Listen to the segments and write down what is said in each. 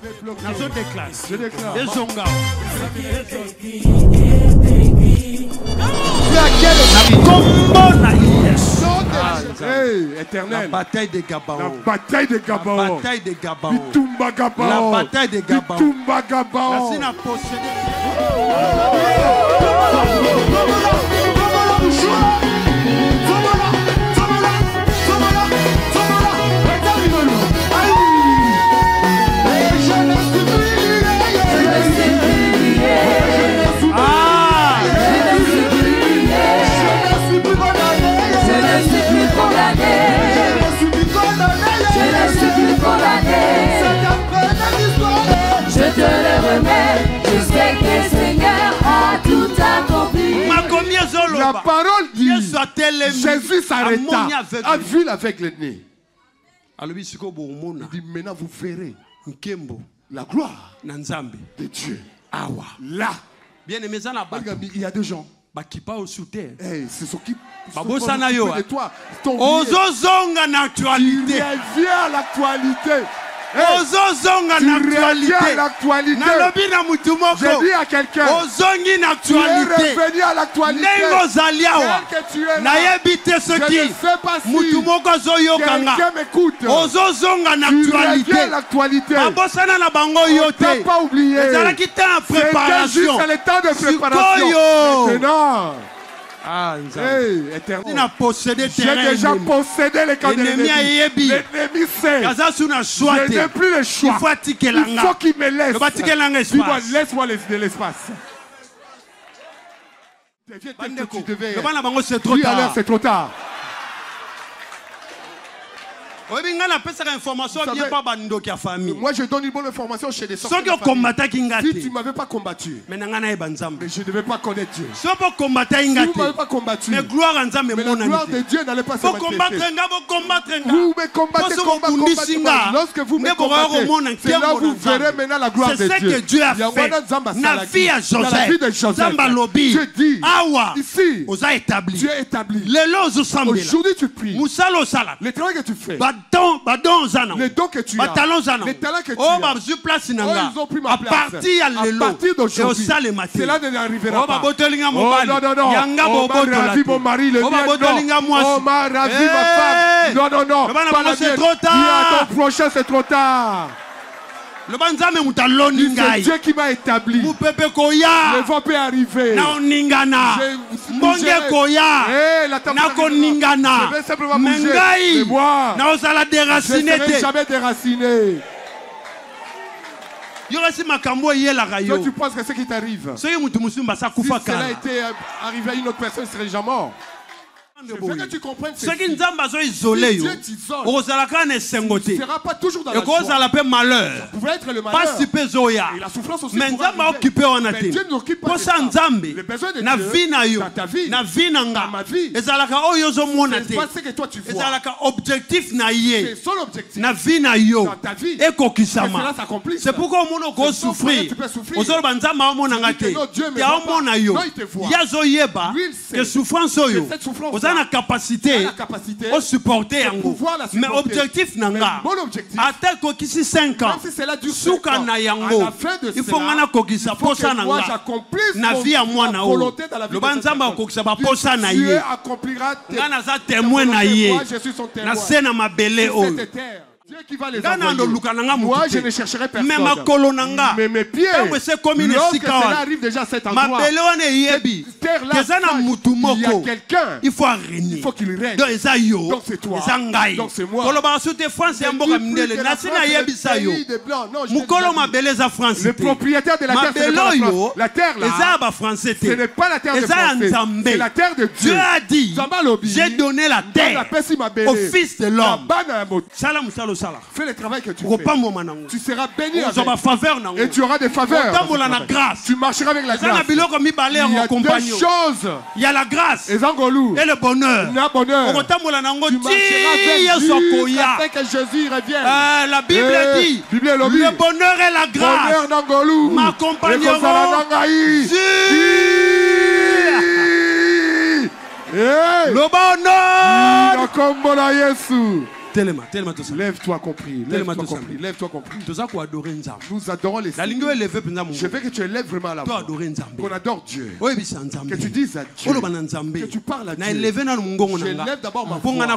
Nazo déclare. Je déclare. Ezonga. Hey, éternel. La bataille de Gabaon. La bataille de Gabaon. La bataille de Gabaon. Bitumba Gabaon. La bataille de Gabaon. Bitumba Gabaon. La possédé. Je te le remets, je sais que Seigneur a tout accompli. La parole dit, Jésus s'arrêta, a vu l'aveugle-né. Il dit, maintenant vous verrez la gloire de Dieu. Là, il y a des gens. Hey, c'est ce qui de toi. Ozozonga n'actualité. Tu reviens à l'actualité. Ozozonga l'actualité. Je dis à quelqu'un, Ozongi tu es n'actualité. revenu à l'actualité. Nengozaliawa. Tel que tu es là. Nayebite Je soki. ne sais pas si Mutumoko zoyokanga. quelqu'un m'écoute. Ozozonga Tu reviens à n'actualité. l'actualité. Babosana na bango On yote. t'a pas oublié. Ezalaki temps en C'était préparation. juste le temps de préparation. Sikoyo. Maintenant, Ah, hey, éternel. possédé J'ai déjà possédé les camps de L'ennemi a l'ennemi. yebi. L'ennemi sait. Kazasu na Je swate. n'ai plus le choix. Il faut atikelanga. Il faut qu'il me laisse. Le batikelanga Dis-moi, espace. laisse-moi de l'espace. Deviens tel que tu devais Le être. bana bango c'est trop Dis alors, tard. c'est trop tard. Oyebi nga napesaka information Vous bien savez, pas bandoki ya famille. Moi, je donne une bonne information chez les sorciers. Soki okombataki nga Si te. tu ne m'avais pas combattu, Mais na nga nayeba nzambe. mais je ne devais pas connaître Dieu. Soki okombataki Si nga vous ne m'avez te. pas combattu, Mais gloire à nzambe mais la monani gloire te. de Dieu n'allait pas se Faut combattre manifester. nga, faut combattre nga. Vous me combattez, Parce que combat, vous combat, kundisi combat. nga. Lorsque vous me Ne pourra combattez, remonter c'est là nkembo vous na verrez nzambe. maintenant la gloire de C'est ce Dieu. que Dieu a Il y a fait. Wana Nzamba Na Salaki. vie à Dans la vie de Joseph. Joseph. Nzamba lobi. Dieu dit, Awa. ici, Oza établi. Dieu est établi. Lelo ozosambela. Aujourd'hui, tu pries. Musala osala. Le travail que tu fais, Badon ozana. les dons que tu as, Batalon ozana. les talents que tu Oh, as, bazwi place oh, nanga. ils ont pris ma À place. partir ya À lelo. partir d'aujourd'hui, Eosalema te. cela ne n'arrivera Oh, pas. babotolinga Oh mobali. non, non, non. Yanga On m'a bobotola ravi te. mon mari, le Oh, mien, babotolinga non. mwasi. On m'a ravi ma Hey. femme. Non, non, non. Le bana Pas bango, la c'est mienne. trop tard. Dis à ton prochain, c'est trop tard. Le banzame mutaloni C'est ngai. Dieu qui m'a établi. Mupepe koya. Le vent peut arriver. Na oningana. Mbonge koya. Eh, la tempête Na arrivera. koningana. Je vais simplement bouger. Mengai. C'est moi. Na osala Je déraciné ne serai te. jamais déraciné. Yorasi makambo yelaka Toi, yo. tu penses que ce qui t'arrive, Soki mutu musumba sa si kufa cela kala. était arrivé à une autre personne, il serait déjà mort. Je veux que tu comprennes ceci. Soki nzambe azo isole Si yo. Dieu t'isole, okozalaka na esengo tu ne te. seras pas toujours dans la joie. Ekozala pe malheur. Ça pouvait être le malheur. Pasi pe zoya. Et la souffrance aussi. Mais pourra nzambe arriver. aokipe wana Mais te. Dieu n'occupe pas de Posa ça. nzambe Les besoins de na Dieu vie na yo. dans ta vie, Na vie na dans nga. ma vie. Ezalaka oyo ozomona C'est te. pas ce que toi tu vois. Ezalaka objectif na ye. C'est son objectif. Na vie na yo. Dans ta vie. Ekokisama. Que cela s'accomplisse. C'est pourquoi omona C'est okosouffrir. tu peux souffrir. Ozoloba nzambe aomona Tu dis que non, Dieu me te. voit Aomona pas. yo. Non, il te voit. Yazoyeba Lui, il sait que souffrance oyo. que cette souffrance Oza na a capacité. la capacité O supporter yango. pouvoir la Mais supporter. objectif na Mais nga. mon objectif, Ata kokisi 5 ans. même si cela dure 5 Suka ans, na à yango. la fin de Il faut cela, ngana kokisa il faut posa que na moi nga. j'accomplisse Na vie à moi ma na volonté dans la vie o. de Loba cette nzamba personne. okokisa ba posa na Dieu ye. accomplira tes Nga naza témoin na volontés. ye. Moi, je suis son témoin. Na se na mabele Sur oyo. cette terre, Dieu qui va les Nga na envoyer. ndoluka na nga Moi, mutu je te. ne chercherai Mais personne. makolo na nga. Mais mes pieds, Ntango ese komi na lorsque esika cela wana. arrive déjà à cet endroit, Mabele wana eyebi. terre-là, Keza na mutu il y a moko. quelqu'un. Il faut régner. Il faut qu'il règne. Donc eza yo. Donc c'est toi. Eza ngai. Donc c'est moi. Koloba sute France ya mboka mindele. Nasi na yebisa yo. Mukolo mabele eza France Le te. propriétaire de la terre, c'est Mabele pas la oyo. France. La terre là, Eza ba français te. ce n'est pas la terre de Eza ya Français. Nzambe. C'est la terre de Dieu Dieu. a dit, Nzamba lobi, j'ai donné la terre au fils de l'homme. Sala musalo sala. Fais le travail que tu fais. Kopambo manango. Tu seras béni Ozo ba avec. faveur nango. Et tu auras des faveurs. Otambola na grâce. Tu marcheras avec la Eza na grâce. biloko mibale Il y en a compagnon. deux choses. Il y a la grâce Et Zangolou, et le bonheur. le bonheur. Okotambola nango Tu ti marcheras Yesu avec Dieu koya. afin que Jésus revienne. La Bible Eh, dit, Bible lobi. le bonheur et la grâce Bonheur Nangolou. m'accompagneront. Hey! Le bonheur. Nakombola Yesu. Lève-toi compris. Lève-toi compris. Lève-toi compris. Nous adorons les signes. Je veux que tu élèves vraiment à la voix. Qu'on adore Dieu. Que tu dises à Dieu. Que tu parles à Dieu. J'élève d'abord ma voix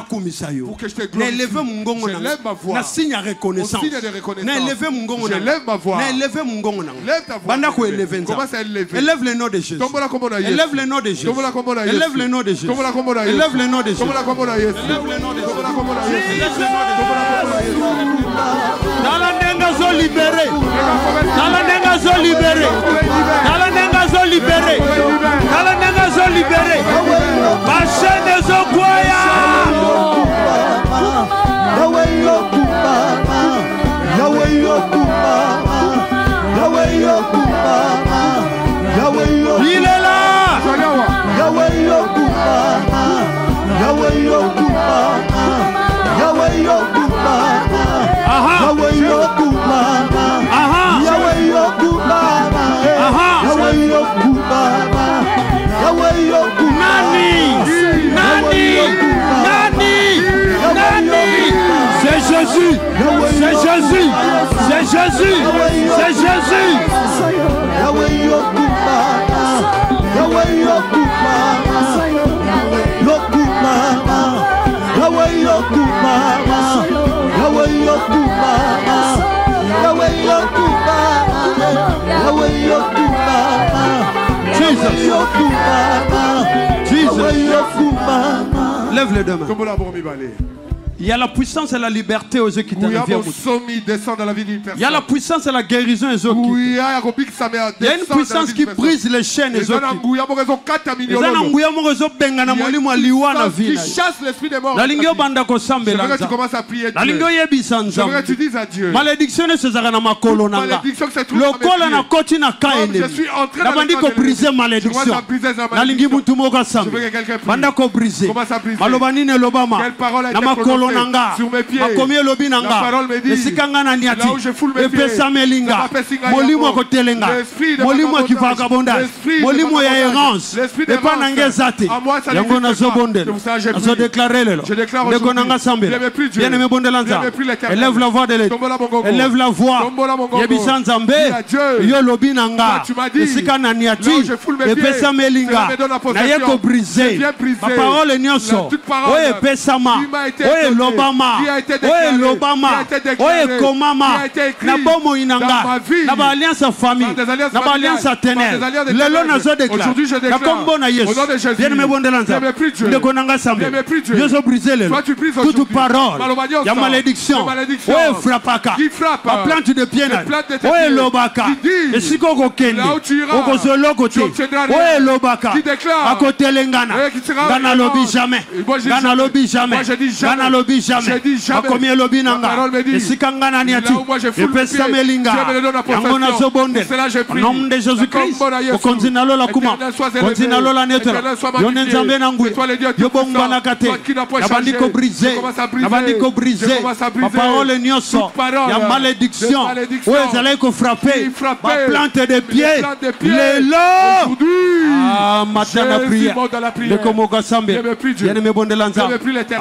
pour que je te glorifie. J'élève ma voix. Au signe de reconnaissance. J'élève ma voix. Lève ta voix. Commence à élever. Élève le nom de Jésus. Élève le nom de Jésus. Élève le nom de Jésus. Élève le nom de Jésus. Élève le nom de Jésus. Dans la nengazo libéré. Dans la nengazo libéré. Dans la nengazo libéré. Dans la nengazo libéré. Ma chaîne est au goya. Yahweh Yokubama. Yahweh Yokubama. Yahweh Yokubama. Yahweh Yokubama. Il est là. Yahweh Yokubama. Yahweh Yokubama. Yahweh Yokubama. Yahweh Yokubama. Yahweh Yokubama. Yahweh Yokubama. Yahweh Yokubama. Nani. C'est Jésus. C'est Jésus. C'est Jésus. C'est Jésus. Yahweh Yokubama. Yahweh Yokubama. Yokubama. Yahweh Yokubama. Yahweh Yokubama. Yahweh Yokubama. Yahweh Yokubama. Jesus. Yahweh Yokubama. Lève les deux mains. Il y a la puissance et la liberté aux yeux qui t'arrivent. Il y a la puissance et la guérison aux yeux qui. Il y a une puissance qui brise les chaînes aux yeux qui. Qui chasse l'esprit des morts. Je veux que tu commences à prier Dieu. Je veux que tu dises à Dieu. Malédiction ne se zara na makolo nanga. Lokola na koti na kaende. Je suis en train de bandi ko briser malédiction. Nalingi mutu moka sambe. Banda ko briser. Malobani ne lobama. Na makolo nanga. Makomi lobi nanga. Esikanga na niati. Epesa melinga. Molimo ko telenga. Molimo ki vagabonda. Molimo ya errance. Epa nanga zate. Yango na zobonde. Azo déclarer le. Ndeko nanga sambe. Bien aimé bondelanza. Élève la voix de l'État. Élève la voix. Yebisan Zambé. Yo lobi nanga. Esika na niati. Epesa melinga. Na yeko briser. Ma parole nyonso. Oye pesama. Oye lobama. Oye lobama. Oye komama. Na bomo inanga. Na ba alliance famille. Na ba alliance ténèbres. Lelo na zo déclare. Na kombo na Yesu. Bien aimé bondelanza. Ndeko nanga sambe. Yo zo briser le. Toute parole. Ya malédiction. Oye frappaka. Ma plante de pied na. Oye lobaka. Esiko kokende. Oko zoloko te. Oye lobaka. Akote lengana. Gana lobi jamais. Gana lobi jamais. Gana lobi jamais. Akomi lobi nanga. Esika ngana niati. Epesa melinga. Yango na zobonde. Nom de Jésus-Christ. Okonzina lola kuma. Konzina lola netela. Yone nzambe na ngwe. Yobonga na kate. Nabandi ko briser. Nabandi ko briser. Ma parole nyonso. Ya malédiction. Ouais, vous allez ko frapper. Ma plante de pied. Lelo. Ah, matin la prière. De komoka sambe. Yene me bonde lanza.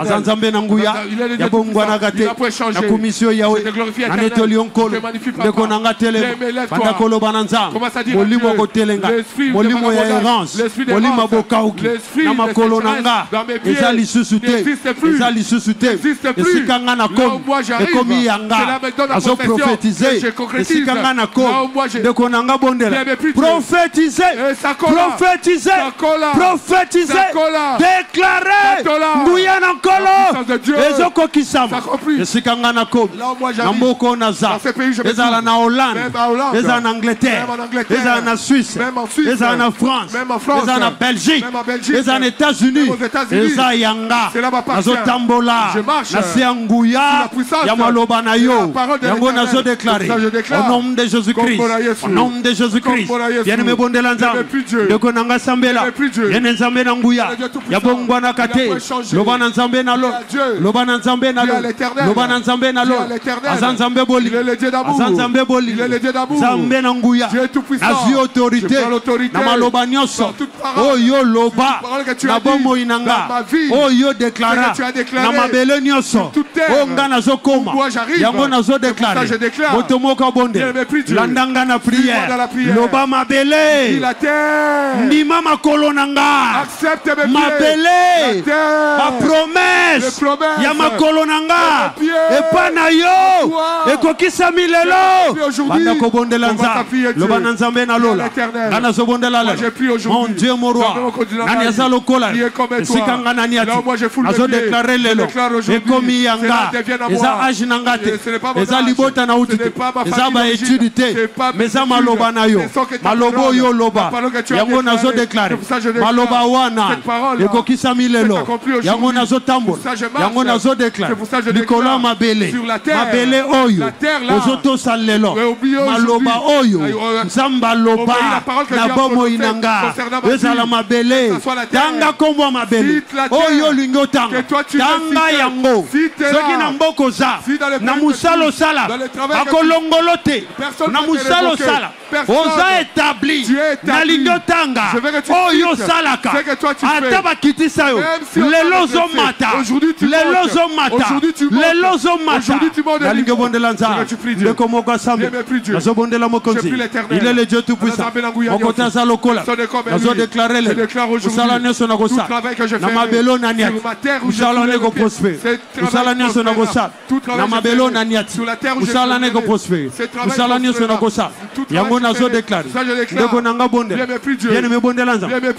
Azanzambe na nguya. Ya bongwa na kate. Na komisio yawe. Na netolion kolo. De konanga tele. Banda kolo bananza. Molimo ko telenga. Molimo ya errance. Molimo bokauki. Na makolo nanga. Ezali susute. Ezali susute. Esikanga na kom. Ekomi yanga. Azo prophétiser. Esikanga na kom. De konanga bondela. Prophétiser. Prophétiser. Prophétiser. Déclarer. Nguya na kolo. Ezoko kisama. Esikanga na kom. Namoko naza. Ezala na Hollande. Ezala na Angleterre. Ezala na Suisse. Ezala na France. Ezala na Belgique. Ezala na États-Unis. Ezala yanga. Azo tambola. Na seanguya. Ya maloba na yo. Yango nazo déclarer. Au nom de Jésus-Christ. Au nom de Jésus-Christ. Bien aimé bondelanza. Deko nanga sambela. Yene nzambe na nguya. Ya bongwa na kate. Loba na nzambe na lo. loba na nzambe na lola loba na nzambe na lola aza nzambe boli aza nzambe boli nzambe na nguya nazwi autorité na maloba nyonso oyo loba na bomoi na nga oyo deklara na mabele nyonso oyo nga nazokoma yango nazodeklare moto moko abonde landanga na prière loba mabele ndima makolo na nga mabele bapromese ya makolo na nga epa na yo ekokisami lelo banda kobondela nza loba na nzambe na lola nga nazobondela lelo mon Dieu mon roi nani aza lokola esika nga nani ati nazodeklare lelo ekomi yanga eza age na nga te eza libota na uti te eza baetude te meza maloba na yo maloba oyo loba yango nazodeklare maloba wana ekokisami lelo yango nazotambola yango nazodeklare likolo ya mabele mabele oyo ozotosa lelo maloba oyo nzambe aloba na bomoi na nga ezala mabele tanga kombo ya mabele oyo olingi otanga tanga yango soki na mboka oza na mosala osala bakolongolo te na mosala osala oza établi nalingi otanga oyo osalaka ata bakitisa yo lelo ozomata lelo ozomata lelo ozomata nalingi obondela nzambe ndeko moko asambe nazobondela mokonzi il est le Dieu tout puissant mokote aza lokola nazodeklare lelo mosala nyonso na kosala na mabelo na niati mosala wana ekoprospere mosala nyonso na kosala na mabelo na niati mosala wana ekoprospere mosala nyonso na kosala yango nazodeklare ndeko nanga bondela bien me bondela nzambe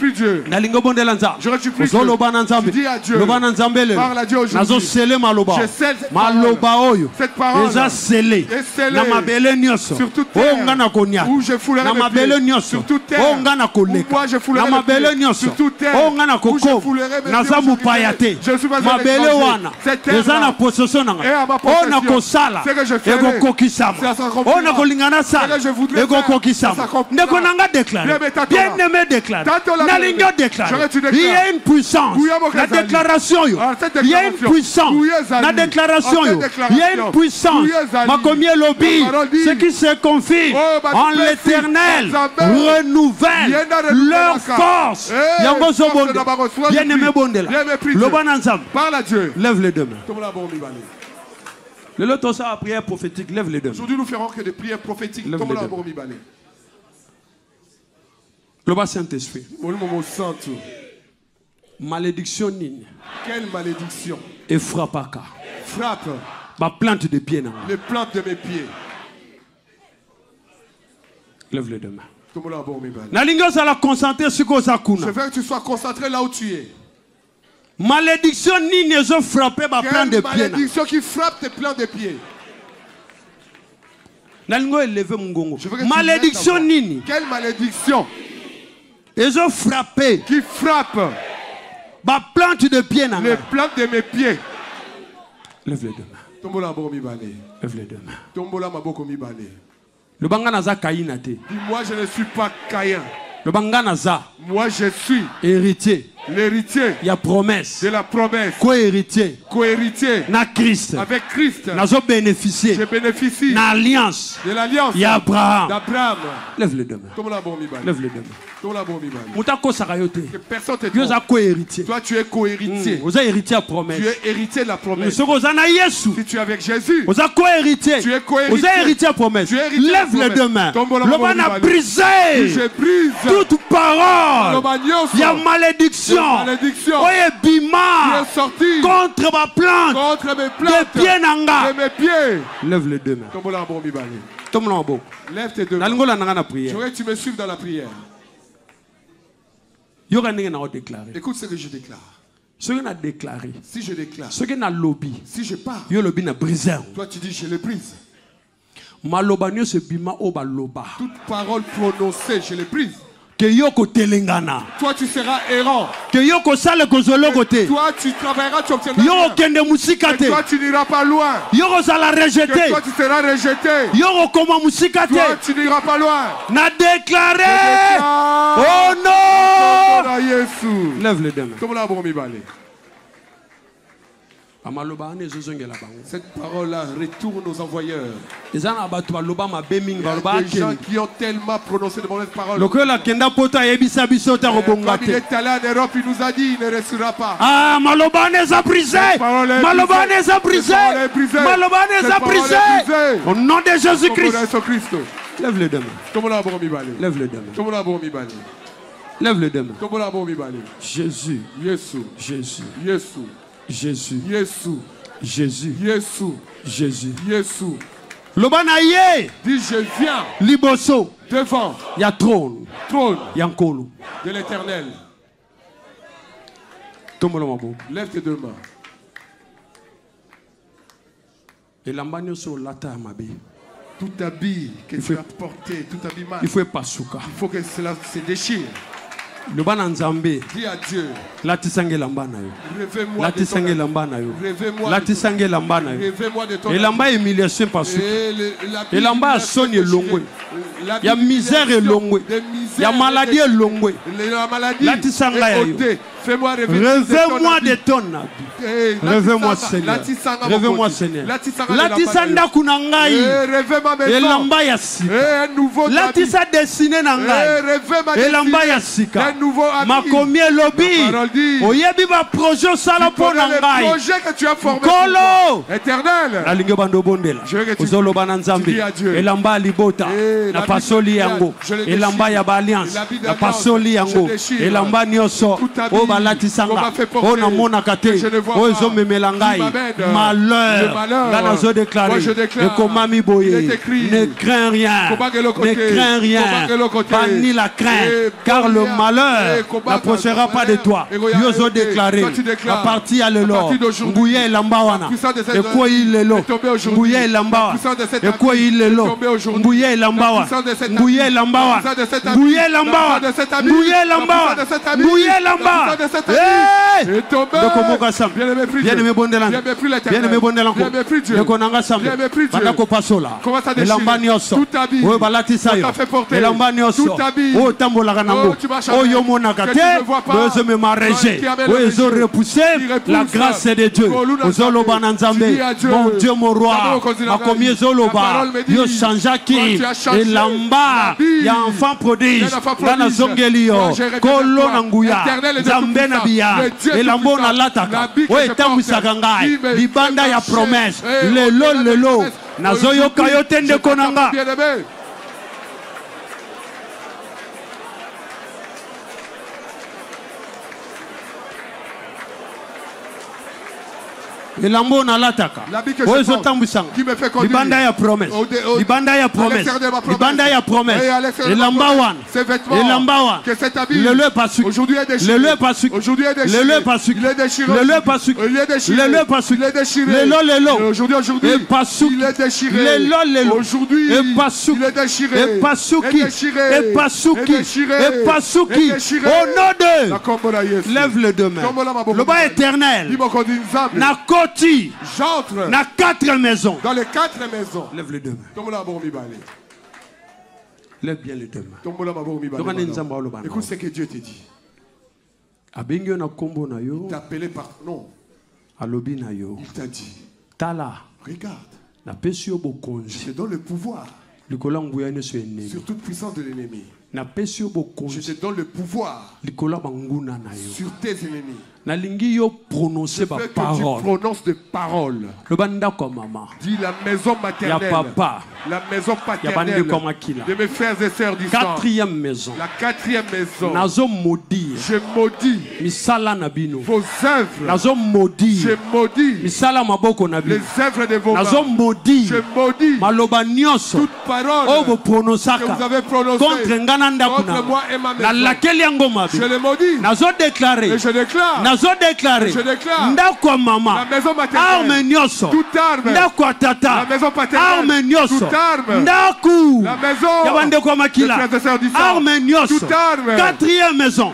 nalingi obondela nzambe ozoloba na nzambe loba na nzambe lelo nazosele maloba maloba oyo eza sele na mabele nyonso oyo nga na konia na mabele nyonso oyo nga na koleka na mabele nyonso oyo nga na kokoma naza mopaya te mabele wana eza na possession na nga oyo na kosala ekokokisama oyo na kolingana sala ekokokisama ndeko nanga déclare bien aimé déclare nalingi odéclare il y a une puissance la déclaration yo il y a une puissance la déclaration yo il y a une puissance makomi elobi ce qui se confie en l'éternel renouvelle leur force yango zobonde bien aimé bondela loba na nzambe lève les deux mains le loto ça prière prophétique lève les deux mains aujourd'hui nous ferons que des prières prophétiques le bas Saint-Esprit malédiction nini quelle malédiction et frappaka frappe ma plante de pied les plantes de mes pieds lève les deux mains je veux que tu sois concentré là où tu es. Malédiction nini ont frappé ma plante de pied. Malédiction qui frappe tes plants de pied. Malédiction nini. Quelle malédiction? Ils ont frappé. Qui frappe ma plante de pied. Les plantes de mes pieds. Lève les deux mains. Lève les deux mains. Le banganaza Caïn. Dis-moi, je ne suis pas Caïn. Le banganaza. Moi, je suis héritier. L'héritier. Il y a promesse. De la promesse. Co-héritier. Co-héritier. Na Christ. Avec Christ. Nazo bénéficier. Je bénéficie. Na alliance. De l'alliance. Il y a Abraham. D'Abraham. Lève les deux mains. Lève les deux mains. Que personne te co-héritier. Toi, tu es co-héritier. Vous êtes héritier à promesse. Tu es héritier de la promesse. Si tu es avec Jésus. Vous êtes co-héritier. Tu es co-héritier. Vous êtes héritier à promesse. Lève les deux mains. Le ban a brisé. Je brise toute parole. Il y a malédiction. Oye bima contre ma plante. Contre mes plantes. De pieds nanga. De mes pieds. Lève les deux mains. Lève tes deux mains. Je voudrais que tu me suives dans la prière. Écoute ce que je déclare. Si je déclare. Si je parle. Toi tu dis je le brise. Toute parole prononcée je le brise. Toi tu seras errant. Toi tu travailleras, tu obtiendras rien. Et toi tu n'iras pas loin. Toi tu seras rejeté. Toi tu n'iras pas loin. N'a déclaré. Oh non. Lève les deux mains. Cette parole-là retourne aux envoyeurs. Il y a des gens qui ont tellement prononcé de mauvaises paroles. Comme il est allé en Europe, il nous a dit il ne restera pas. Ah, Malobanez a brisé. Malobanez a brisé. Malobanez a brisé. Au nom de Jésus-Christ. Lève les deux mains. Lève les deux mains. Lève les deux mains. Jésus. Jésus. Jésus. Jésus. Jésus. Jésus. Jésus. Jésus. Jésus. Jésus. Lobanaye. Dis je viens. Liboso. Devant. Il y a trône. Trône. Yankolo. De l'Éternel. Lève tes deux mains. Et l'ambagno sur la table, ma vie. Tout habit que tu as porté, tout habit mal. Il faut pas souka. Il faut que cela se déchire. Le ban nzambe. Dis à Dieu. Lati sange lambana yo. Rêvez-moi de ton lambana yo. Rêvez-moi. Lati sange lambana yo. Rêvez-moi de ton. Et lamba humiliation pas souka. Et lamba sonne longwe. Il y a misère et longwe. Il y a maladie et longwe. La maladie. Lati sanga yo. Fais-moi rêvez-moi de ton habit. Rêvez-moi Seigneur. Rêvez-moi Seigneur. Lati sanda kunangai. Rêvez ma maison. Et lamba yasi. Un nouveau habit. Lati sa dessiné nangai. Rêvez ma et lamba yasika. Nouveau ami. Ma combien lobby. Oyebi ba projet sala po nangai. Projet que tu as formé. Kolo. Éternel. La lingue bando bondela. Ozolo bananzambi. Elamba libota. Na pasoli yango. Elamba ya ba alliance. Na pasoli yango. Elamba nyoso. O balati sanga. O na mona kate. O zo memela ngai. Malheur. Là na zo déclarer. Et komami boye. Ne crains rien. Ne crains rien. Pas ni la crainte. Car le malheur n'approchera pas de toi. Yozo déclaré. À partir à l'élo. Ngouye lambawana. Et quoi il est là? Ngouye lambawa. Et quoi il est là? Ngouye lambawa. Ngouye lambawa. Ngouye lambawa. Ngouye lambawa. Ngouye lambawa. Eh! Dokomoka sam. Bien aimé bondelan. Bien aimé bondelan. Dokonanga sam. Bandako pasola. Elamba nyoso. O balati sayo. Elamba nyoso. O tambola kanango. O yomona kate. Bezo me mareje. O ezo repousser la grâce de Dieu. Ozolo bananzambe. Mon Dieu mon roi. Makomi zoloba. Yo chanjaki. Elamba. Ya enfant prodige. Dana zongelio. Kolo nanguya. Zambe na biya. Elambo na lataka. O etamwisaka ngai. Libanda ya promesse. Lelo. Nazoyo kayote ndeko nanga. Elambo na lataka. Ozo tambusanga. Libanda ya promesse. Libanda ya promesse. Libanda ya promesse. Elamba wan. Elamba wan. Le le pasuk. Aujourd'hui est déchiré. Le le pasuk. Aujourd'hui est déchiré. Le le pasuk. Il est déchiré. Le le pasuk. Il est déchiré. Le le pasuk. Il est déchiré. Le lo. Aujourd'hui. Et pasuk. Il est déchiré. Le lo. Aujourd'hui. Et pasuk. Il est déchiré. Et pasuki. Et pasuki. Et pasuki. Au nom de. Lève le deux mains. Le bas éternel. Na j'entre dans 4 maisons. Dans les 4 maisons. Lève les deux mains. Lève bien les deux mains. Écoute ce que Dieu te dit. Il t'a appelé par nom. Il t'a dit. Regarde. Je te donne le pouvoir sur toute puissance de l'ennemi. Je te donne le pouvoir sur tes ennemis. Prononcer ma parole. Tu prononces des paroles. Dis la maison maternelle. La maison paternelle de mes frères et sœurs du sang. 4e maison. La 4e maison. Je maudis vos œuvres. Je maudis les œuvres de vos mains. Je maudis toute parole que vous avez prononcée contre moi et ma maison. Je les maudis. Et je déclare. Ndako mama. La maison maternelle. Arme nyoso. Toute arme. Ndako tata. La maison paternelle. Arme nyoso. Toute arme. Ndaku. La maison. Yabande kwa makila. Arme nyoso. Toute arme. 4e maison.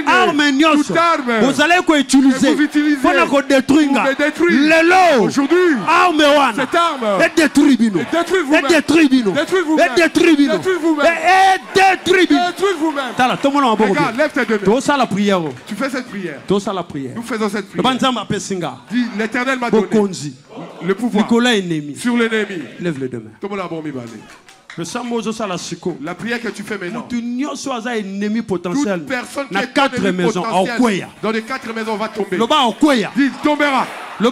Arme nyoso. Toute arme. Vous allez quoi utiliser. Pour nous détruire. Lelo. Aujourd'hui. Arme wana. Cette arme. Et détruire bino. Et détruire vous-même. Et détruire bino. Détruire vous-même. Et détruire bino. Détruire vous-même. Et détruire détruis. Détruis vous-même. Regarde, lève tes deux mains. Tu fais cette prière. Nous faisons cette prière. Dis, l'Éternel m'a donné le pouvoir sur l'ennemi. Lève les deux mains. La prière que tu fais maintenant. Toute personne qui est quatre maisons, dans les 4 maisons va tomber. Dis, il tombera. Il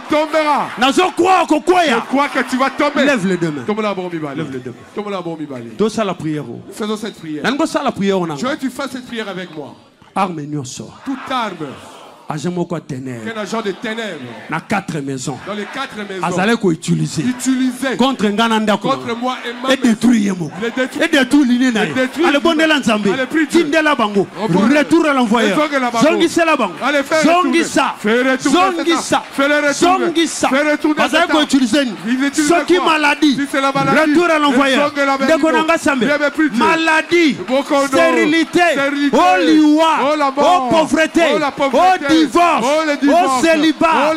tombera. Je crois que tu vas tomber. Lève les deux mains. Lève les deux mains. Faisons cette prière. Je veux que tu fasses cette prière avec moi. Toute arme. Quel agent de ténèbres dans 4 maisons. Dans les 4 maisons. Utilisé contre moi et ma détruire. Et détruire. Allez, bon l'ensemble. Tindela bango. Retour à l'envoyeur. Zongisa la bango. Zongisa. Zongisa. Azaleko utiliser. Ce qui maladie. Retour à l'envoyeur. Dekonanga sambe. Maladie. Stérilité. Oh liwa. Oh pauvreté. Oh divorce, oh célibat, oh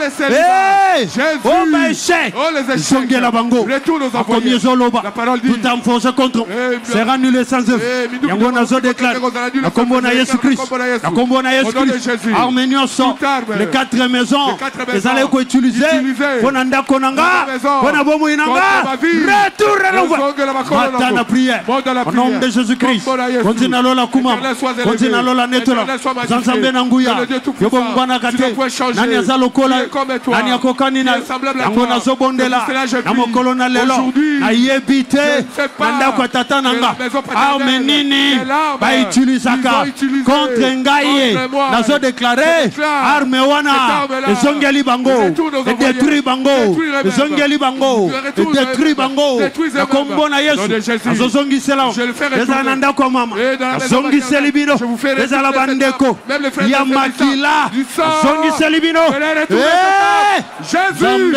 péché, la parole dit, tout enfoncé contre, sera annulé sans œuvre. Yango nazo déclare, la combo na Jésus Christ, la combo na Jésus Christ, Arménion sort, les 4 maisons, les allez qu'on utilise, pour nanda konanga, pour nabomo inanga, retour à l'envoi. Maintenant la prière, au nom de Jésus Christ, continue à l'ola kuma, continue à l'ola netola, zanzambe nanguya, nani azalokola nani akokanina yango nazobondela na mokolo na lelo nayebi te bandako tata nanga arme nini bautilisaka contre ngai nazodeklare arme wana ezongeli bango détruit bango ezongeli bango détruit bango nakombo na Yesu azozongisela ezala na ndako mama azongiseli bino ezala bandeko ya makila Zongi Selibino, Jésus,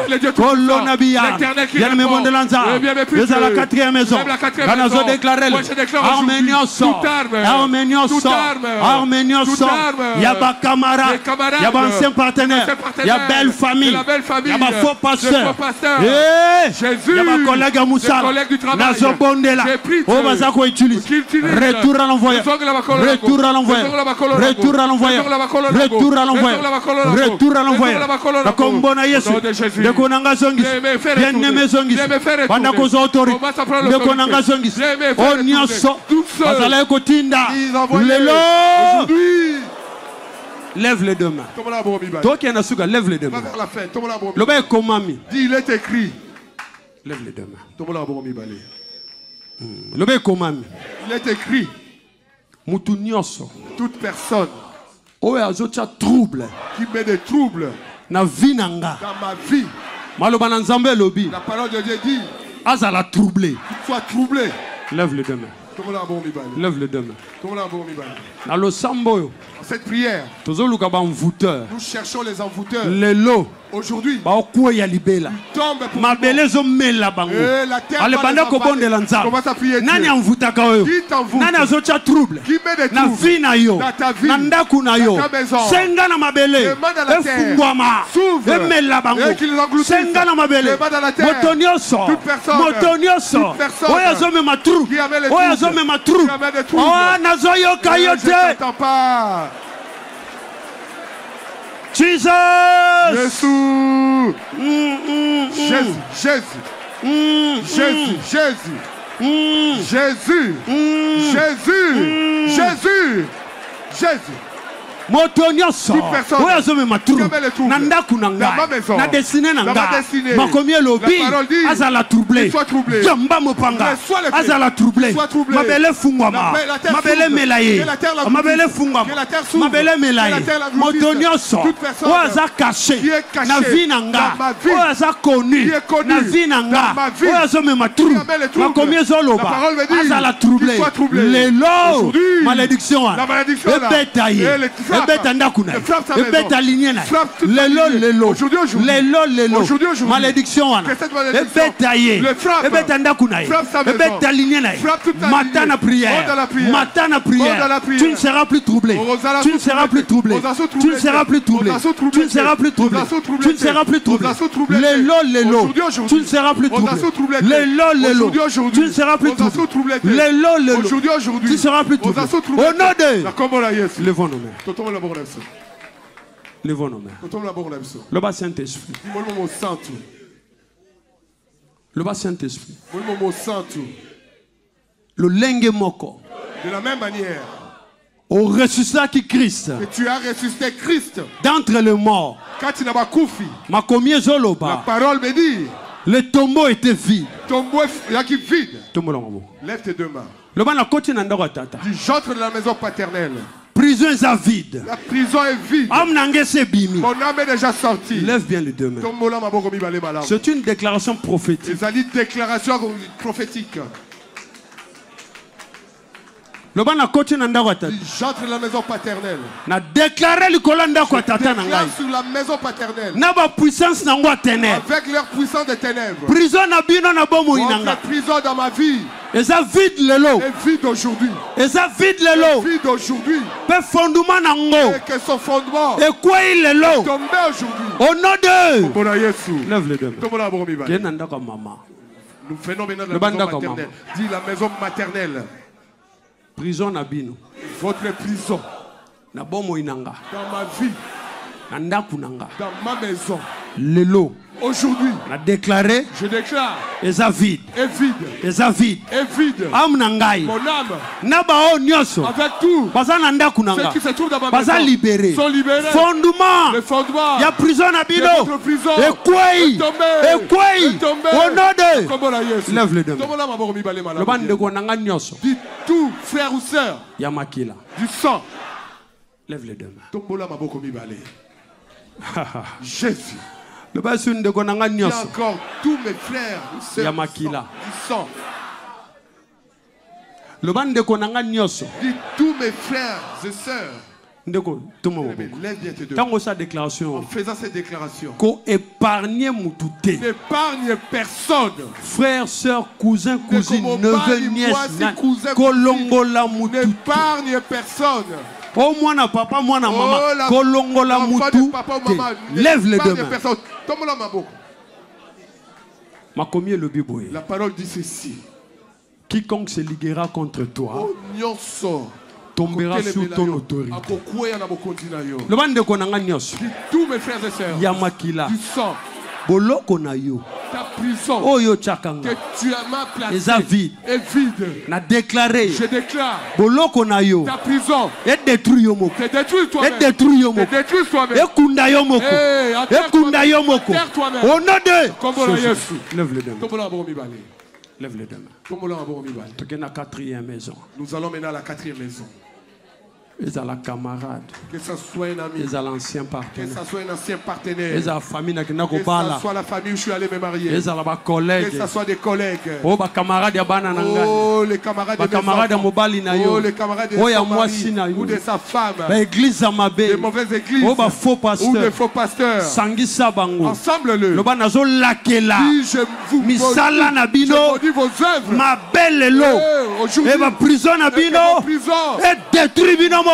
l'Éternel qui répond, à la 4e maison, Ganazo déclaré, Arménion sort, Yaba camarade, Yaba ancien partenaire, Yaba belle famille, Yaba faux pasteur, Yaba collègue à Moussa, Nazo Bondela, Obazako utilise, retour à l'envoyeur, retour à l'envoyeur, retour à l'envoyeur. Retour à l'envoyeur. Retour à l'envoyeur. La combo na Yesu. De konanga zongis. Bien-aimé zongis. Banda kozotori. De konanga zongis. O nyonso. Azala kotinda. Lelo. Lève les deux mains. Toi qui en as souga, lève les deux mains. Le bain komami. Dis, il est écrit. Lève les deux mains. Le bain komami. Il est écrit. Mutu nyonso. Toute personne trouble qui met des troubles na vie nanga dans ma vie. Maloba nzambe lobi. La parole de Dieu dit azala troublé. Sois troublé. Lève les deux mains. Lève les deux mains. Dans le sambo. Cette prière. Nous cherchons les envoûteurs. Les lots. Aujourd'hui, ma belezo mela bango. Ale banda ko bonde lanza. Nani envoutaka oyo? Nani azocha trouble? Na vie na yo. Na ndaku na yo. Senga na mabele. Efungwama. Emela bango. Senga na mabele. Motonioso. Motonioso. Oya zome ma trouble. Oya zome ma trouble. Oh nazoyo kayote. Jesus! Jésus! Jésus! Jésus! Jésus! Jésus! Jésus! Jésus! Jésus! Motonioso, oya zome maturu, nanda kunanga, na desine nanga, makomie lobi, azala troublé, jamba mopanga, azala troublé, mabele fungwama, mabele melaye, mabele fungwama, mabele melaye, motonioso, oya caché, na vie nanga, oya za connu, na vie nanga, oya zome maturu, makomie zoloba, azala troublé, lelo, malédiction, ebetaye, ebeta ndaku na ye, ebeta lignée na ye, lelo malédiction wana ebeta ye, ebeta ndaku na ye, ebeta lignée na ye, matin na prière, tu ne seras plus troublé, tu ne seras plus troublé, tu ne seras plus troublé, tu ne seras plus troublé, tu ne seras plus troublé, lelo tu ne seras plus troublé, lelo tu ne seras plus troublé, lelo tu ne seras plus troublé. Au nom de levons nos mains. Levons nos mains. Le bas Saint-Esprit. Le bas Saint-Esprit. Le lengue moko. De la même manière. Au ressuscité qui Christ. Que tu as ressuscité Christ. D'entre les morts. Ma combien zoloba. La parole me dit. Le tombeau était vide. Tombeau est vide. Lève tes deux mains. Le bas na côté na ndako tata. Du j'entre de la maison paternelle. Prison est vide. La prison est vide. Mon âme est déjà sortie. Lève bien les deux mains. C'est une déclaration prophétique. C'est une déclaration prophétique. Le ban na côté na ndako tata. J'entre dans la maison paternelle. Na déclarer le kolanda ko tata na ngai. Sur la maison paternelle. Na ba puissance na ngwa ténèbres. Avec leur puissance des ténèbres. Prison na bino na bomo inanga. Prison dans ma vie. Et ça vide le lot. Et vide aujourd'hui. Et ça vide le lot. Vide aujourd'hui. Pe fondement na ngo. Et que son fondement. Et quoi il le lot. Tombé aujourd'hui. Au nom de. Lève les deux. Nous venons maintenant de la maison maternelle. Dis la maison maternelle. Prison na bino. Votre prison. Na bomo inanga. Dans ma vie. Dans ma maison. Le lot. Aujourd'hui. On a déclaré. Je déclare. Et ça vide. Et vide. Et ça vide. Et vide. Am nangai. Mon âme. Naba o nyoso. Avec tout. Basa nanda kunanga. Ceux qui se trouvent dans ma maison. Basa libéré. Sont libérés. Fondement. Le fondement. Ya prison na bino. Votre prison. Et quoi? Et quoi? Au nom de. Lève les deux. Le bande de kunanga nyoso. Dis tout, frère ou sœur. Ya makila. Du sang. Lève les deux mains. Tombola maboko mibale. Jésus. Le basun de konanga Il y a nyoso. encore tous mes frères ou sœurs. Ya makila. Du sang. Le bande de konanga nyoso. Dis tous mes frères et sœurs. Ndeko tomo. Lève bien tes deux. Quand on sa déclaration. En faisant cette déclaration. Ko épargner mutute. N'épargne personne. Frères, sœurs, cousins, cousines, neveux, nièces, kolongola mutute. N'épargne personne. Oh moi na papa, moi na maman. Kolongola mutu. Lève les deux mains. Makomie le biboye. La parole dit ceci. Quiconque se liguera contre toi tombera sous ton autorité. Le bande de konanga nyos. Tous mes frères et sœurs. Yamakila. Du sang. Boloko na yo. Ta prison. Oyo chakanga. Que tu m'as placé. Est vide. N'a déclaré. Je déclare. Boloko na yo. Ta prison. Et détruit yo moko. Te détruis toi-même. Et détruit yo moko. Te détruis toi-même. Et kunda yo moko. Et kunda yo moko. Au nom de. Lève les deux mains. Lève les deux mains. Tu es dans la quatrième maison. Nous allons maintenant à la quatrième maison. Ils ont la camarade. Que ce soit un ami. Ils ont l'ancien partenaire. Que ce soit un ancien partenaire. Ils ont la famille qui n'a que ce soit la famille où je suis allé me marier. Ils ont la collègue. Que ce soit des collègues. Oh, les camarades ya bana nanga. Oh, les camarades de mes enfants. Oh, les camarades de son mari ou de sa femme. L'église amabe. Des mauvaises églises. Oh, faux pasteur. Ou des faux pasteurs. Sangisa bango. Ensemble-le. Le banazo lakela. Je vous misala nabino. Je maudis vos œuvres. Ma belle lo. Aujourd'hui. Et ma prison nabino. Et détruit bino moko.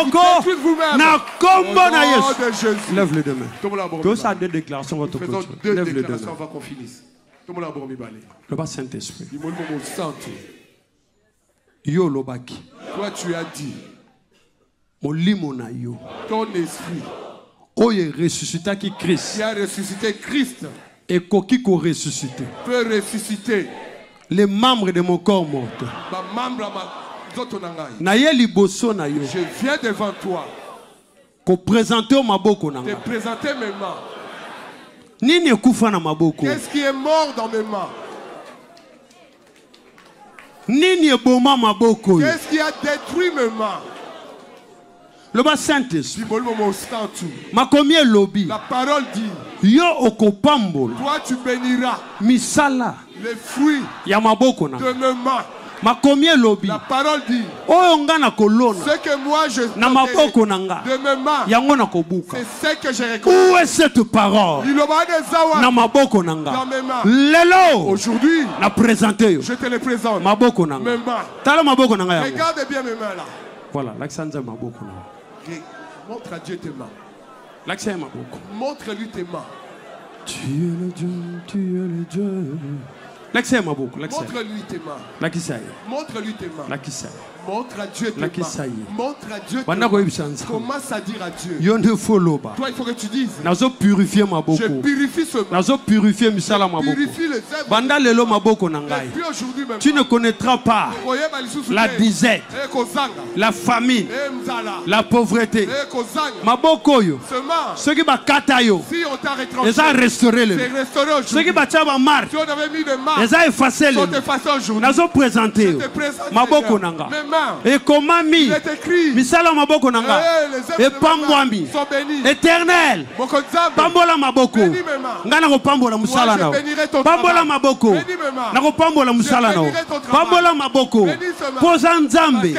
Na kombo na Yesu. Lève les deux mains. Tout ça deux déclarations votre faisons deux déclarations avant qu'on finisse. Le bas Saint-Esprit. Yo lobaki. Toi tu as dit. Molimo na yo. Ton esprit. Oye ressuscita qui Christ. Qui a ressuscité Christ. Et koki ko ressuscité. Peut ressusciter. Les membres de mon corps mort. Je viens devant toi. Te présenter mes mains. Qu'est-ce qui est mort dans mes mains? Qu'est-ce qui a détruit mes mains? Le bas Saint-Esprit. La parole dit. Yo okopambol. Toi tu béniras. Misala. Les fruits ya maboko na. de mes mains. La parole dit. Ce que moi je de mes mains. C'est ce que j'ai récolté. Où est cette parole? Dans mes mains. Aujourd'hui, je te le présente. Mes mains. Regarde bien mes mains là. Voilà, montre à Dieu tes mains. Montre-lui tes mains. Tu es le Dieu, tu es le Dieu. Montre-lui tes mains. Montre-lui tes mains. Montre à Dieu tes mains. Montre à Dieu tes mains. Commence à dire à Dieu. Toi, il faut que tu dises. Je purifie ce main. Je purifie les œuvres. Tu ne connaîtras pas la disette, la famine, la pauvreté. Ceux qui ont les a restaurés. Ceux qui ont marre, les a effacés. Les ont présentés. Et comment mis misala maboko nanga et pambwami éternel pambola maboko ngana ko pambola musala nao pambola maboko na ko pambola musala nao pambola maboko poza nzambe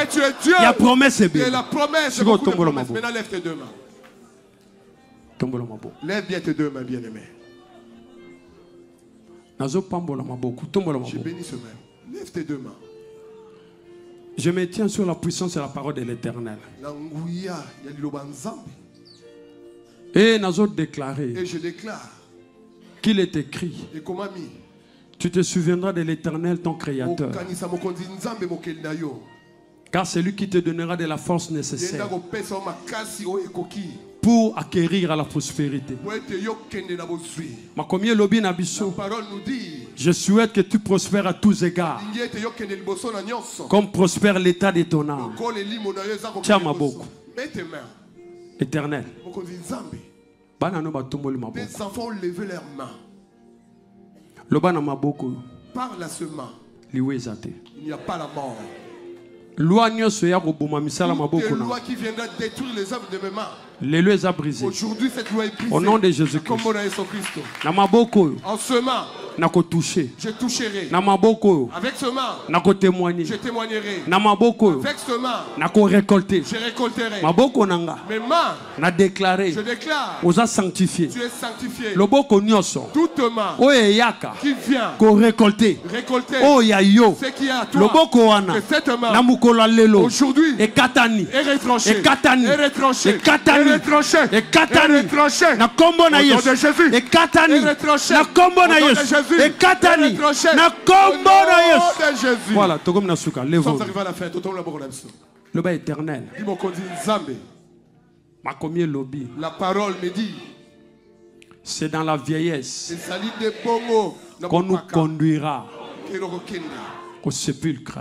ya promesse be la promesse. Maintenant lève tes deux mains. Tombola maboko. Lève bien tes deux mains, bien-aimé. Nazo pambola maboko tombola maboko. Je bénis ce même. Lève tes deux mains. Je me tiens sur la puissance et la parole de l'Éternel. Et je déclare qu'il est écrit. Tu te souviendras de l'Éternel, ton Créateur. Car c'est lui qui te donnera de la force nécessaire pour acquérir à la prospérité. La parole nous dit. Je souhaite que tu prospères à tous égards, comme prospère l'état de ton âme. Tiens ma boucle. Éternel. Les enfants ont levé leurs mains. Parle à ce main. Il n'y a pas la mort. Loi qui viendra détruire les œuvres de mes mains. Aujourd'hui, cette loi est brisée. Au nom de Jésus-Christ. En ce main. Je toucherai. Avec ce main. Je témoignerai. Avec ce main. Je récolterai. Mes mains. Je déclare. Tu es sanctifié. Toute main. Qui vient. Récolter. Ce qui est à toi. Que cette main. Aujourd'hui. Et katani. Et retranché. Et katani. Et retranché. Et katani. Et retranché. Et katani. Et retranché. Na kombo na Yesu. Et katani. Et retranché. Na kombo na Yesu. Et katani. Na kombo na Yesu. Voilà, togom na suka. Levons. Nous arrivons à la fin. Le bas éternel. La parole me dit. C'est dans la vieillesse qu'on nous conduira au sépulcre.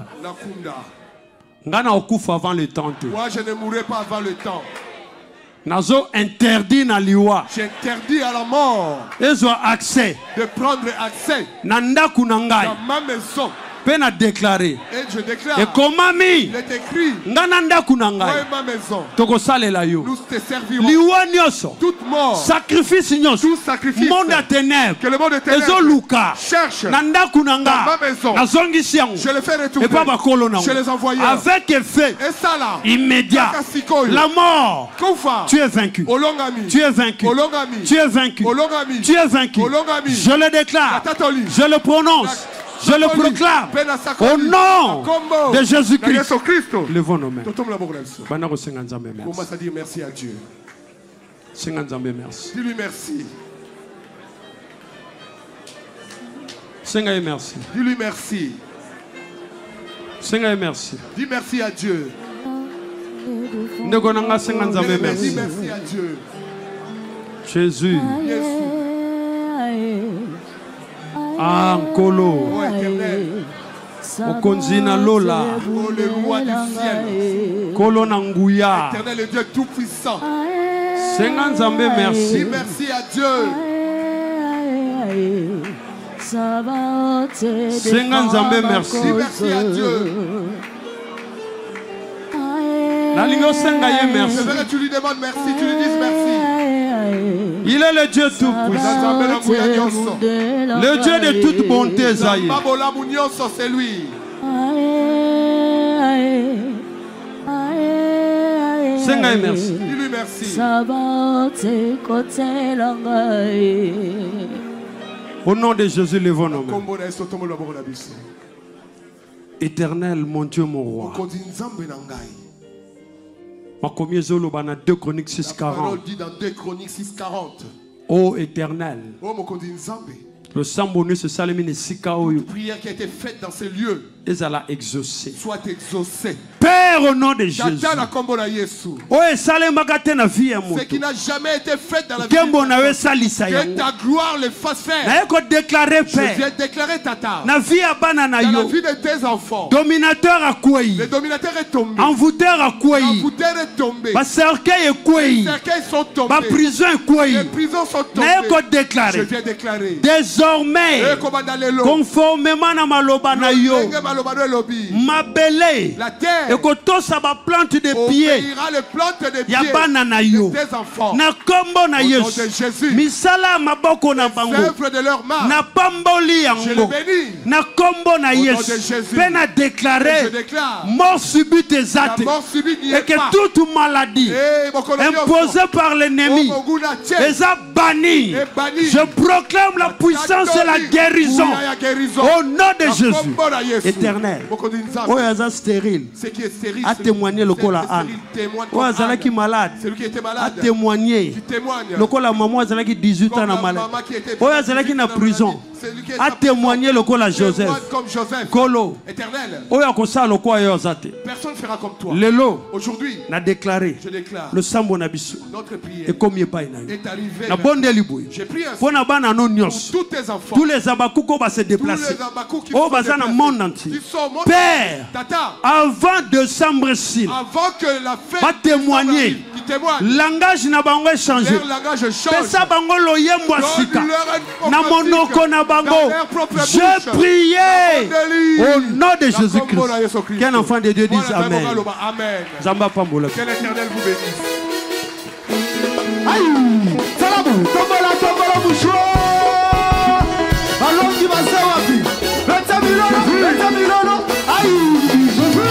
Ngana okufa avant le temps. Moi je ne mourrai pas avant le temps. Nazo interdit na liwa. J'interdis à la mort. Ezo accès. De prendre accès. Nanda kunangai. Dans ma maison. Pena déclaré. Et je déclare. Et comment mi? Il est écrit. Ngananda kunangai. Moi et ma maison. Toko sale la yo. Nous te servirons. Liwa nyoso. Toute mort. Sacrifice nyoso. Tout sacrifice. Monde à ténèbres. Que le monde de ténèbres. Ezo luka. Cherche. Nanda kunanga. Dans ma maison. Nazongi siango. Je le fais retourner. Et pas bakolona. Je les envoie. Avec effet. Et ça là. Immédiat. La mort. Koufa. Tu es vaincu. Tu es vaincu. Tu es vaincu. Tu es vaincu. Je le déclare. Je le prononce. Je le proclame au nom de Jésus-Christ. Levons nos mains. Commence à dire merci à Dieu. Dis-lui merci. Merci. Dis-lui merci. Merci. Dis merci à Dieu. Dis merci à Dieu. Jésus. Ankolo. Okonzina Lola. Oh, le roi du ciel. Kolo Nanguya. Éternel, le Dieu tout-puissant. Merci. Dis merci à Dieu. Merci. Dis merci à Dieu. Merci. C'est vrai que tu lui demandes merci, tu lui dis merci. Il est le Dieu tout-puissant. Le Dieu de toute bonté, Zaï. C'est lui. Senga merci. Dis-lui merci. Au nom de Jésus, levons nos mains. Éternel, mon Dieu, mon roi. Ma combien zolo bana 2 Chroniques 6:40. La parole dit dans 2 Chroniques 6:40. Ô Éternel. Oh mon Dieu, Nzambe. Le sambonu se salimine sika oyo. Prière qui a été faite dans ces lieux. Ezala exaucé. Soit exaucé. Père, au nom de Jésus. Ce qui n'a jamais été fait dans la vie. Que ta gloire le fasse faire. Je viens déclarer Tata. Dans la vie de tes enfants. Dominateur a quoi? Le dominateur est tombé. Envoûteur a quoi? L'envoûteur est tombé. Les cercueils sont tombés. Les prisons sont tombées. Je viens déclarer. Désormais, conformément à ma loba na yo, mabele, la terre, et kotosa ba plante de pied, ya bana na yo, na kombo na Yesu, misala maboko na bango, na pamboli yango, na kombo na Yesu, pe na déclarer mort subite ezate, et que toute maladie imposée par l'ennemi est bannie. Je proclame la puissance et la guérison au nom de Jésus. Éternel. Oyaza stérile. A témoigné le col à Anne. Oyaza qui malade. A témoigné. Le col à maman Oyaza qui 18 ans à malade. Oyaza qui est en prison. A témoigné le col à Joseph. Kolo. Oyakosa le col à Yozate. Personne ne fera comme toi. Lelo. Aujourd'hui. N'a déclaré. Je déclare. Le sambo nabisu. Notre prière. Et combien pas est arrivé. Na bonne délibouille. J'ai prié. Pour tous tes enfants. Tous les abakouko vont se déplacer. Oh, dans le monde entier. Père, avant décembre, avant que la fête va témoigner. Langage n'a pas changé. Pesa bango loyembo sika. Na monoko na bango. Je priais au nom de Jésus-Christ. Qu'un enfant de Dieu dise Amen. Zamba Pambola. Que l'Éternel vous bénisse. Aïe, salamou, tombola mouchoua. Allons qui va se wapi. 25 millions. Aïe, je veux.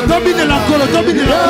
Domine la colo, domine la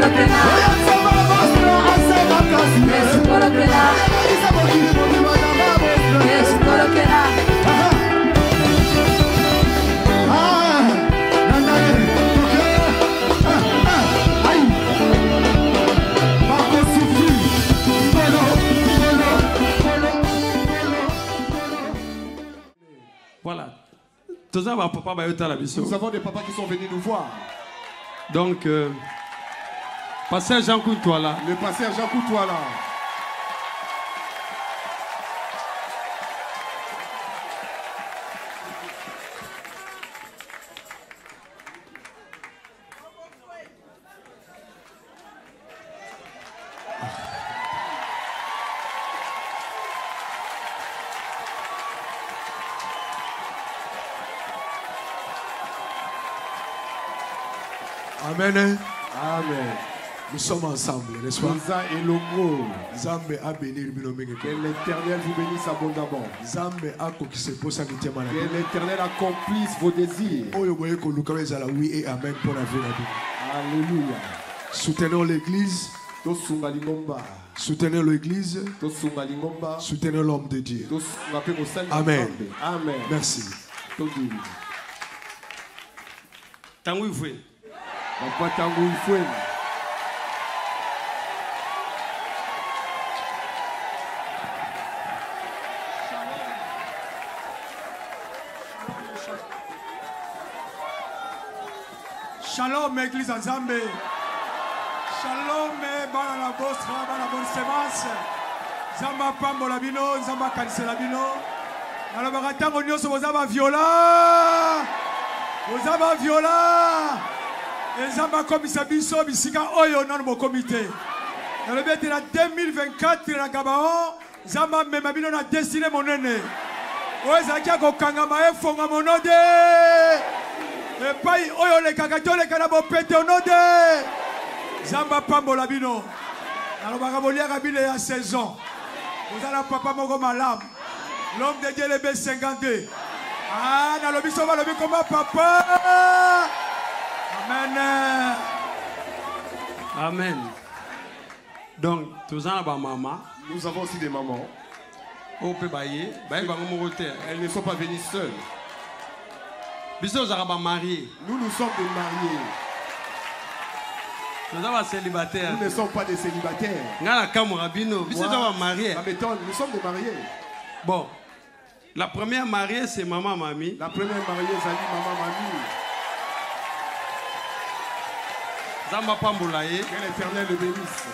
Yes, Nous avons des papas qui sont venus nous voir. Donc, pasteur Jean Koutouala. Le pasteur Jean Koutouala. Amen. Amen. Nous sommes ensemble, n'est-ce pas? Que l'Éternel vous bénisse abondamment. Que l'Éternel accomplisse vos désirs. Alléluia. Soutenons l'Église. Soutenons l'Église. Soutenons l'homme de Dieu. Amen. Amen. Merci. Papa Tanguy Foué. Shalom, Église Nzambe. Shalom, bana la bosra, bana bonne semence. Zamba pambola bino, zamba kanisela bino. Alors baratango nyonso bozaba viola. Bozaba viola. Et zamba komisa biso bisika oyo nanu mo comité. Dans le but de la 2024 na Gabaon, zamba mema bino na destiné monene. Oezaki ko kangama efonga monode. Et pai oyo le kakatole kana bo pete onode. Zamba pambola bino. Alors bakabolia kabile ya saison. Vous allez papa moko malam. L'homme de Dieu le B52. Ah, na lobi sova lobi comme papa. Amen. Amen. Donc, tous en maman. Nous avons aussi des mamans. Elles ne sont pas venues seules. Nous sommes des mariés. Nous sommes des mariés. Nous sommes célibataires. Nous ne sommes pas des célibataires. Nous sommes mariés. Nous sommes des mariés. Bon. La première mariée, c'est maman Mami. La première mariée, c'est maman Mami. Zamba Pamboulaye. Que l'Éternel le bénisse.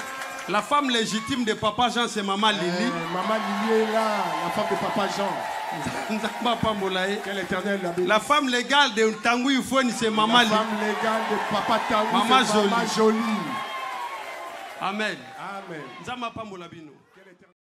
La femme légitime de Papa Jean, c'est Maman Lili. Maman Lili est là, la femme de Papa Jean. Zamba Pamboulaye. Que l'Éternel la bénisse. La femme légale de Tanguy Foueni, c'est Maman Lili. La femme légale de Papa Tanguy, Maman c'est Maman Jolie. Amen. Amen. Zamba Pamboulabino.